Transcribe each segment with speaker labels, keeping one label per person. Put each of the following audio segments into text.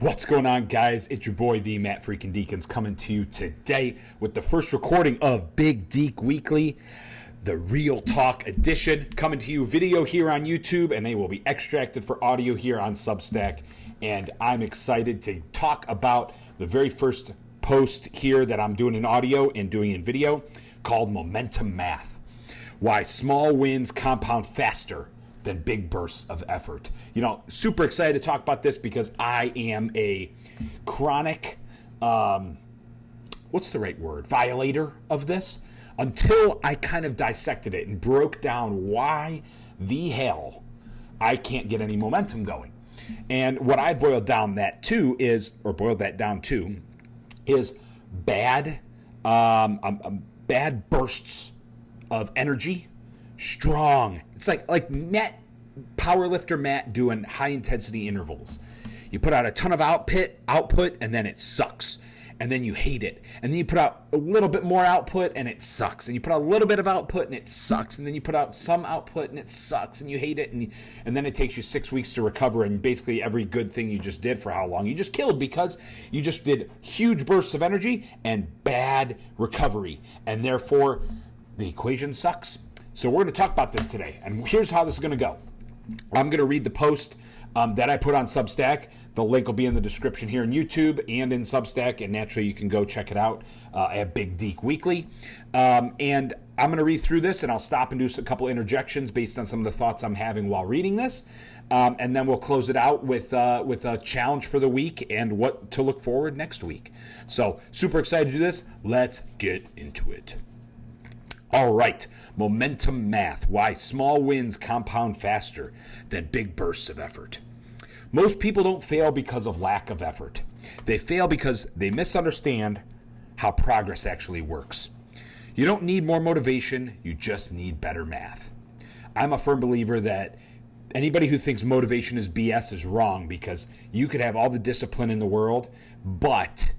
Speaker 1: What's going on, guys? It's your boy, the Matt Freaking Deacons, coming to you today with the first recording of Big Deak Weekly, the Real Talk edition, coming to you video here on YouTube, and they will be extracted for audio here on Substack. And I'm excited to talk about the very first post here that I'm doing in audio and doing in video called Momentum Math. Why small wins compound faster than big bursts of effort. You know, super excited to talk about this because I am a chronic, what's the right word? Violator of this, until I kind of dissected it and broke down why the hell I can't get any momentum going. And what I boiled that down to is bad bursts of energy, strong. It's like powerlifter Matt doing high intensity intervals. You put out a ton of output, and then it sucks. And then you hate it. And then you put out a little bit more output, and it sucks. And you put out a little bit of output, and it sucks. And then you put out some output, and it sucks. And you hate it. And then it takes you 6 weeks to recover. And basically every good thing you just did for how long you just killed, because you just did huge bursts of energy and bad recovery. And therefore, the equation sucks. So we're going to talk about this today. And here's how this is going to go. I'm going to read the post that I put on Substack. The link will be in the description here on YouTube and in Substack, and naturally you can go check it out at Big Deak Weekly. And I'm going to read through this, and I'll stop and do a couple interjections based on some of the thoughts I'm having while reading this. And then we'll close it out with a challenge for the week and what to look forward next week. So super excited to do this. Let's get into it. All right, momentum math, why small wins compound faster than big bursts of effort. Most people don't fail because of lack of effort. They fail because they misunderstand how progress actually works. You don't need more motivation, you just need better math. I'm a firm believer that anybody who thinks motivation is BS is wrong, because you could have all the discipline in the world, but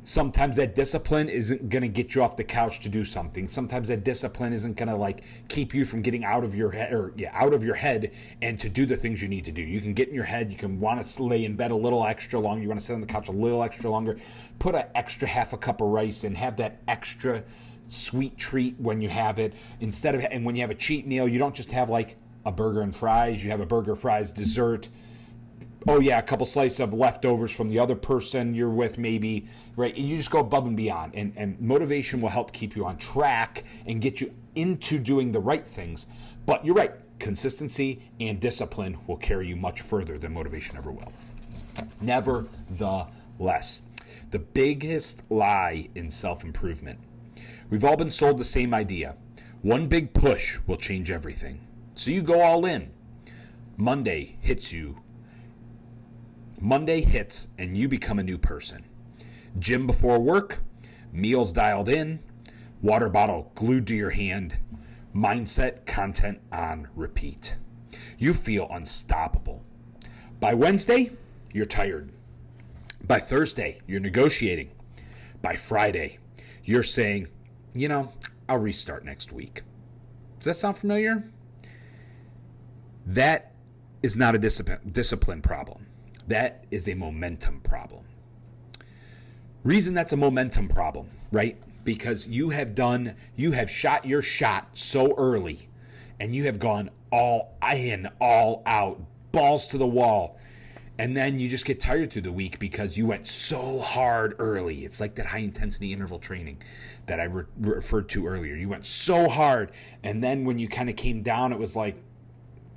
Speaker 1: sometimes that discipline isn't going to get you off the couch to do something. Sometimes that discipline isn't going to keep you from getting out of your head and to do the things you need to do. You can get in your head. You can want to lay in bed a little extra long. You want to sit on the couch a little extra longer. Put an extra half a cup of rice and have that extra sweet treat when you have it. And when you have a cheat meal, you don't just have like a burger and fries. You have a burger, fries, dessert. Oh yeah, a couple slices of leftovers from the other person you're with, maybe, right? And you just go above and beyond. And motivation will help keep you on track and get you into doing the right things. But you're right, consistency and discipline will carry you much further than motivation ever will. Nevertheless, the biggest lie in self-improvement. We've all been sold the same idea. One big push will change everything. So you go all in. Monday hits and you become a new person. Gym before work, meals dialed in, water bottle glued to your hand, mindset content on repeat. You feel unstoppable. By Wednesday, you're tired. By Thursday, you're negotiating. By Friday, you're saying, I'll restart next week. Does that sound familiar? That is not a discipline problem. That is a momentum problem. Reason that's a momentum problem, right? Because you have shot your shot so early, and you have gone all in, all out, balls to the wall. And then you just get tired through the week because you went so hard early. It's like that high intensity interval training that I referred to earlier. You went so hard, and then when you kind of came down, it was like,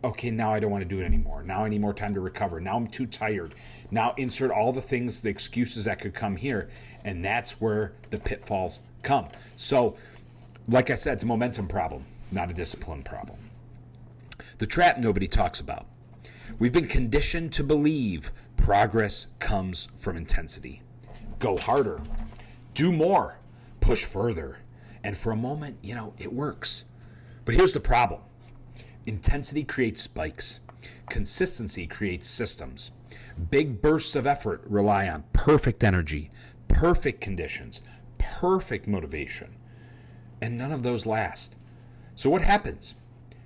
Speaker 1: okay, now I don't want to do it anymore. Now I need more time to recover. Now I'm too tired. Now insert all the things, the excuses that could come here. And that's where the pitfalls come. So, like I said, it's a momentum problem, not a discipline problem. The trap nobody talks about. We've been conditioned to believe progress comes from intensity. Go harder. Do more. Push further. And for a moment, it works. But here's the problem. Intensity creates spikes. Consistency creates systems. Big bursts of effort rely on perfect energy, perfect conditions, perfect motivation. And none of those last. So what happens?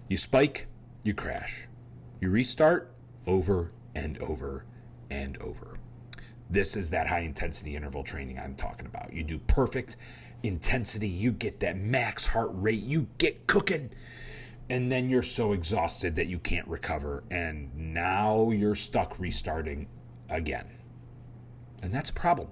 Speaker 1: You spike, you crash. You restart over and over and over. This is that high intensity interval training I'm talking about. You do perfect intensity, you get that max heart rate, you get cooking, and then you're so exhausted that you can't recover, and now you're stuck restarting again. And that's a problem.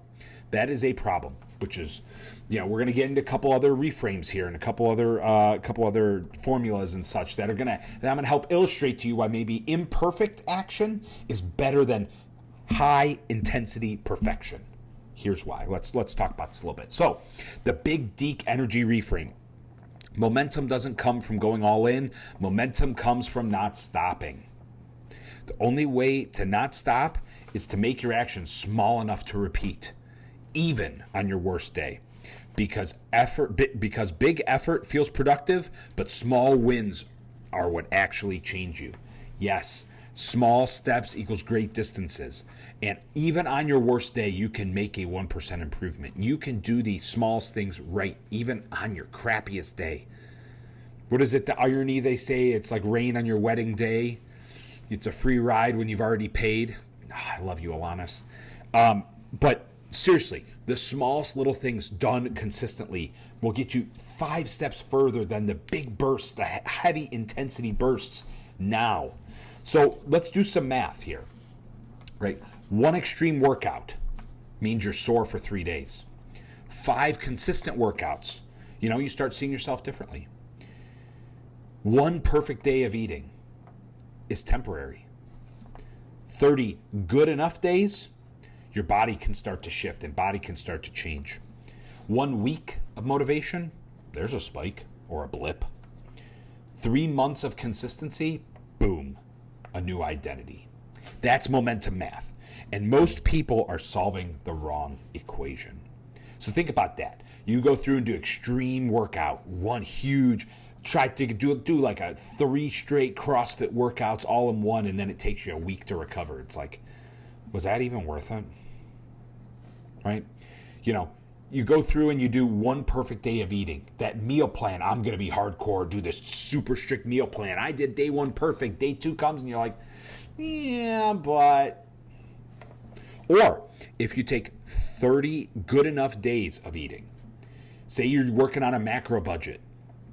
Speaker 1: That is a problem, which is, we're going to get into a couple other reframes here and a couple other formulas and such that I'm going to help illustrate to you why maybe imperfect action is better than high intensity perfection. Here's why. Let's talk about this a little bit. So, the Big Deak energy reframe. Momentum doesn't come from going all in. Momentum comes from not stopping. The only way to not stop is to make your action small enough to repeat, even on your worst day. Because big effort feels productive, but small wins are what actually change you. Yes, small steps equals great distances. And even on your worst day, you can make a 1% improvement. You can do the smallest things right, even on your crappiest day. What is it, the irony they say? It's like rain on your wedding day. It's a free ride when you've already paid. I love you, Alanis. But seriously, the smallest little things done consistently will get you 5 steps further than the big bursts, the heavy intensity bursts now. So let's do some math here, right? 1 extreme workout means you're sore for 3 days. 5 consistent workouts, you start seeing yourself differently. 1 perfect day of eating is temporary. 30 good enough days, your body can start to shift and body can start to change. 1 week of motivation, there's a spike or a blip. 3 months of consistency, boom, a new identity. That's momentum math. And most people are solving the wrong equation. So think about that. You go through and do extreme workout, one huge, try to do like a 3 straight CrossFit workouts all in one, and then it takes you a week to recover. It's like, was that even worth it? Right? You go through and you do 1 perfect day of eating. That meal plan, I'm going to be hardcore, do this super strict meal plan. I did day 1 perfect. Day 2 comes and you're like, yeah, but... Or if you take 30 good enough days of eating, say you're working on a macro budget,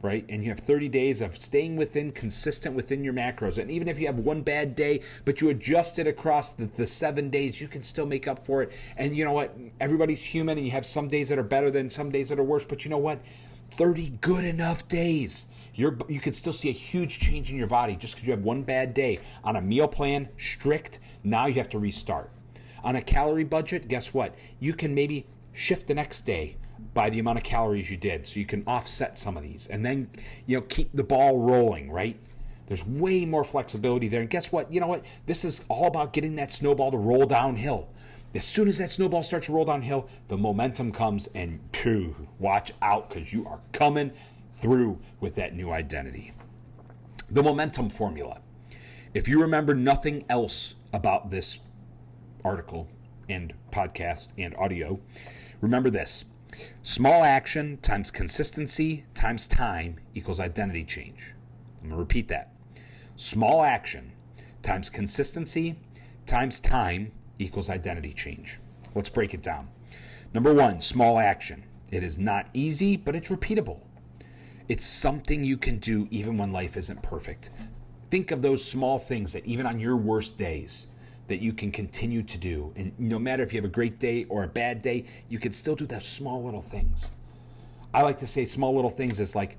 Speaker 1: right? And you have 30 days of staying consistent within your macros. And even if you have 1 bad day, but you adjust it across the 7 days, you can still make up for it. And you know what? Everybody's human and you have some days that are better than some days that are worse. But you know what? 30 good enough days. You can still see a huge change in your body just because you have 1 bad day. On a meal plan, strict, now you have to restart. On a calorie budget, guess what? You can maybe shift the next day by the amount of calories you did, so you can offset some of these and then keep the ball rolling, right? There's way more flexibility there. And guess what? This is all about getting that snowball to roll downhill. As soon as that snowball starts to roll downhill, the momentum comes, and watch out, because you are coming through with that new identity. The momentum formula. If you remember nothing else about this article and podcast and audio, remember this: small action times consistency times time equals identity change. I'm going to repeat that. Small action times consistency times time equals identity change. Let's break it down. Number 1, small action. It is not easy, but it's repeatable. It's something you can do even when life isn't perfect. Think of those small things that even on your worst days that you can continue to do. And no matter if you have a great day or a bad day, you can still do those small little things. I like to say small little things is like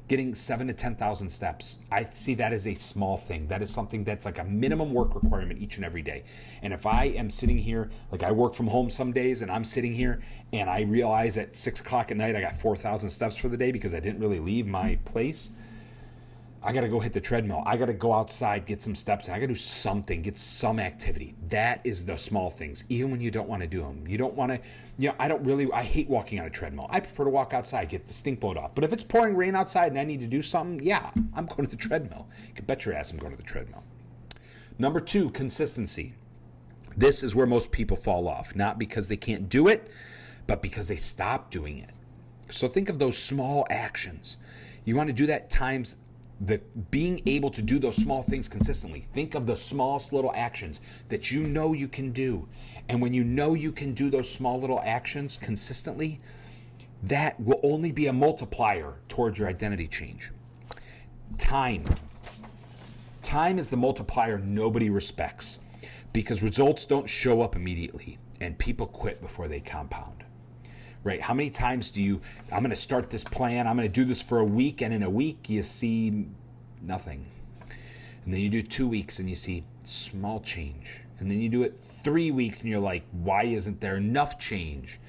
Speaker 1: getting 7,000 to 10,000 steps. I see that as a small thing. That is something that's like a minimum work requirement each and every day. And if I am sitting here, like I work from home some days, and I'm sitting here and I realize at 6 o'clock at night I got 4,000 steps for the day because I didn't really leave my place, I got to go hit the treadmill. I got to go outside, get some steps in. I got to do something, get some activity. That is the small things, even when you don't want to do them. You don't want to, I hate walking on a treadmill. I prefer to walk outside, get the stink boat off. But if it's pouring rain outside and I need to do something, yeah, I'm going to the treadmill. You can bet your ass I'm going to the treadmill. Number 2, consistency. This is where most people fall off, not because they can't do it, but because they stop doing it. So think of those small actions. You want to do that times the being able to do those small things consistently. Think of the smallest little actions that you can do, And when you know you can do those small little actions consistently, that will only be a multiplier towards your identity change. Time. Time is the multiplier nobody respects because results don't show up immediately and people quit before they compound. Right? How many times I'm going to start this plan, I'm going to do this for a week, and in a week you see nothing. And then you do 2 weeks and you see small change. And then you do it 3 weeks and you're like, why isn't there enough change?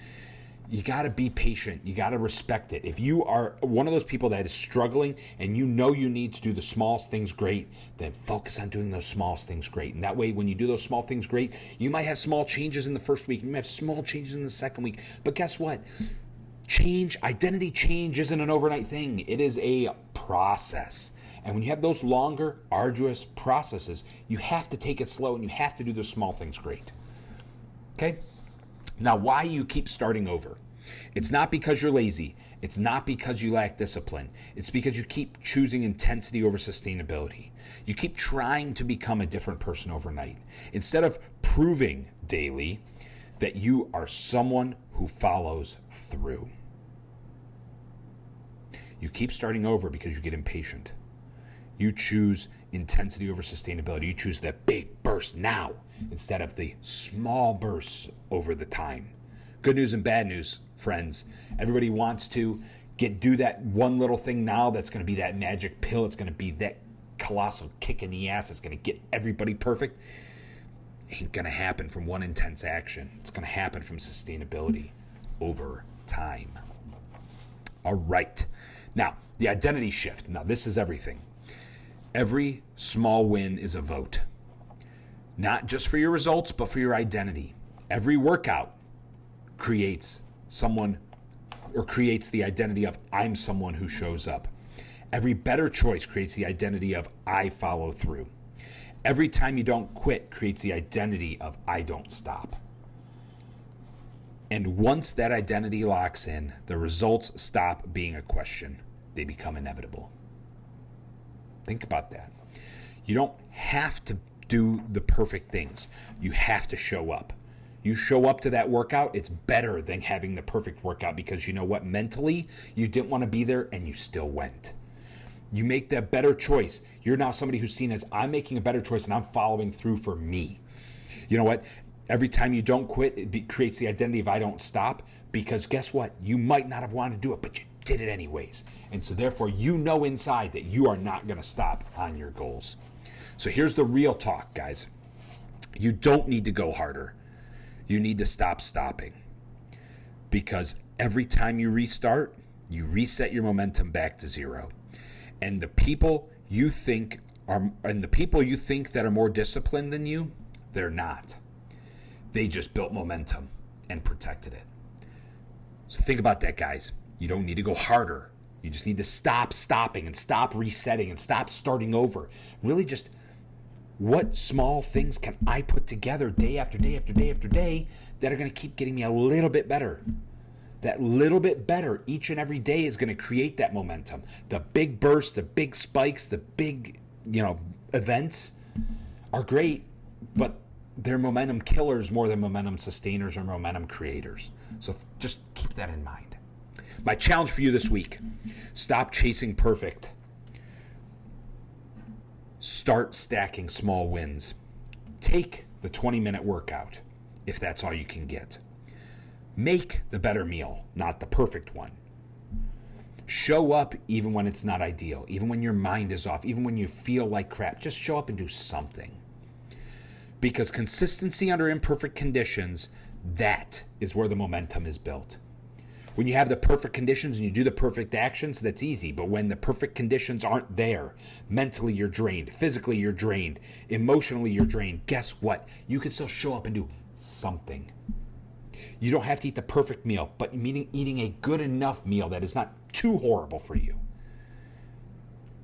Speaker 1: You got to be patient. You got to respect it. If you are one of those people that is struggling and you know you need to do the smallest things great, then focus on doing those smallest things great. And that way, when you do those small things great, you might have small changes in the first week. You might have small changes in the second week. But guess what? Identity change isn't an overnight thing. It is a process. And when you have those longer, arduous processes, you have to take it slow and you have to do those small things great. Okay? Now, why you keep starting over? It's not because you're lazy. It's not because you lack discipline. It's because you keep choosing intensity over sustainability. You keep trying to become a different person overnight instead of proving daily that you are someone who follows through. You keep starting over because you get impatient. You choose intensity over sustainability. You choose the big burst now instead of the small bursts over the time. Good news and bad news, friends. Everybody wants to do that one little thing now that's going to be that magic pill. It's going to be that colossal kick in the ass. It's going to get everybody perfect. Ain't going to happen from one intense action. It's going to happen from sustainability over time. All right. Now, the identity shift. Now, this is everything. Every small win is a vote. Not just for your results, but for your identity. Every workout creates the identity of I'm someone who shows up. Every better choice creates the identity of I follow through. Every time you don't quit creates the identity of I don't stop. And once that identity locks in, the results stop being a question. They become inevitable. Think about that. You don't have to do the perfect things. You have to show up. You show up to that workout, it's better than having the perfect workout because you know what? Mentally, you didn't want to be there and you still went. You make that better choice. You're now somebody who's seen as I'm making a better choice and I'm following through for me. You know what? Every time you don't quit, it creates the identity of I don't stop because guess what? You might not have wanted to do it, but you did it anyways. And so therefore, you know inside that you are not going to stop on your goals. So here's the real talk, guys. You don't need to go harder. You need to stop stopping. Because every time you restart, you reset your momentum back to zero. And the people you think that are more disciplined than you, they're not. They just built momentum and protected it. So think about that, guys. You don't need to go harder. You just need to stop stopping and stop resetting and stop starting over. Really just what small things can I put together day after day after day after day that are going to keep getting me a little bit better? That little bit better each and every day is going to create that momentum. The big bursts, the big spikes, the big, events are great, but they're momentum killers more than momentum sustainers or momentum creators. So just keep that in mind. My challenge for you this week, stop chasing perfect. Start stacking small wins. Take the 20-minute workout if that's all you can get. Make the better meal, not the perfect one. Show up even when it's not ideal, even when your mind is off, even when you feel like crap. Just show up and do something. Because consistency under imperfect conditions, that is where the momentum is built. When you have the perfect conditions and you do the perfect actions, that's easy. But when the perfect conditions aren't there, mentally you're drained, physically you're drained, emotionally you're drained, guess what? You can still show up and do something. You don't have to eat the perfect meal, but eating a good enough meal that is not too horrible for you.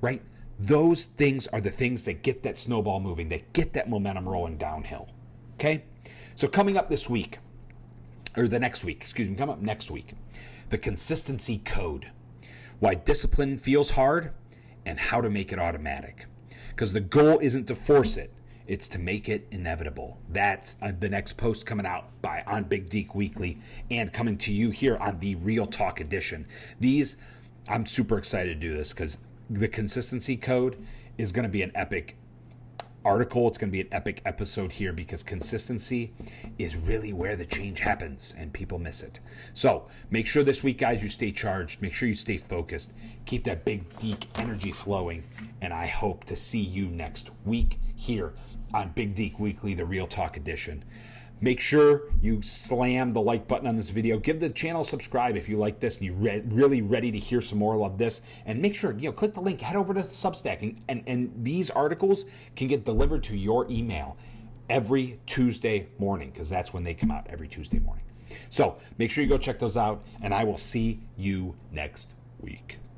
Speaker 1: Right? Those things are the things that get that snowball moving, that get that momentum rolling downhill. Okay? So coming up next week, the consistency code. Why discipline feels hard and how to make it automatic. Because the goal isn't to force it. It's to make it inevitable. That's the next post coming out on Big Deak Weekly and coming to you here on the Real Talk edition. I'm super excited to do this because the consistency code is going to be an epic article. It's going to be an epic episode here because consistency is really where the change happens and people miss it. So make sure this week, guys, you stay charged. Make sure you stay focused. Keep that Big Deak energy flowing. And I hope to see you next week here on Big Deak Weekly, the Real Talk edition. Make sure you slam the like button on this video. Give the channel a subscribe if you like this and you're really ready to hear some more of this. And make sure, click the link, head over to Substack. And these articles can get delivered to your email every Tuesday morning because that's when they come out, every Tuesday morning. So make sure you go check those out, and I will see you next week.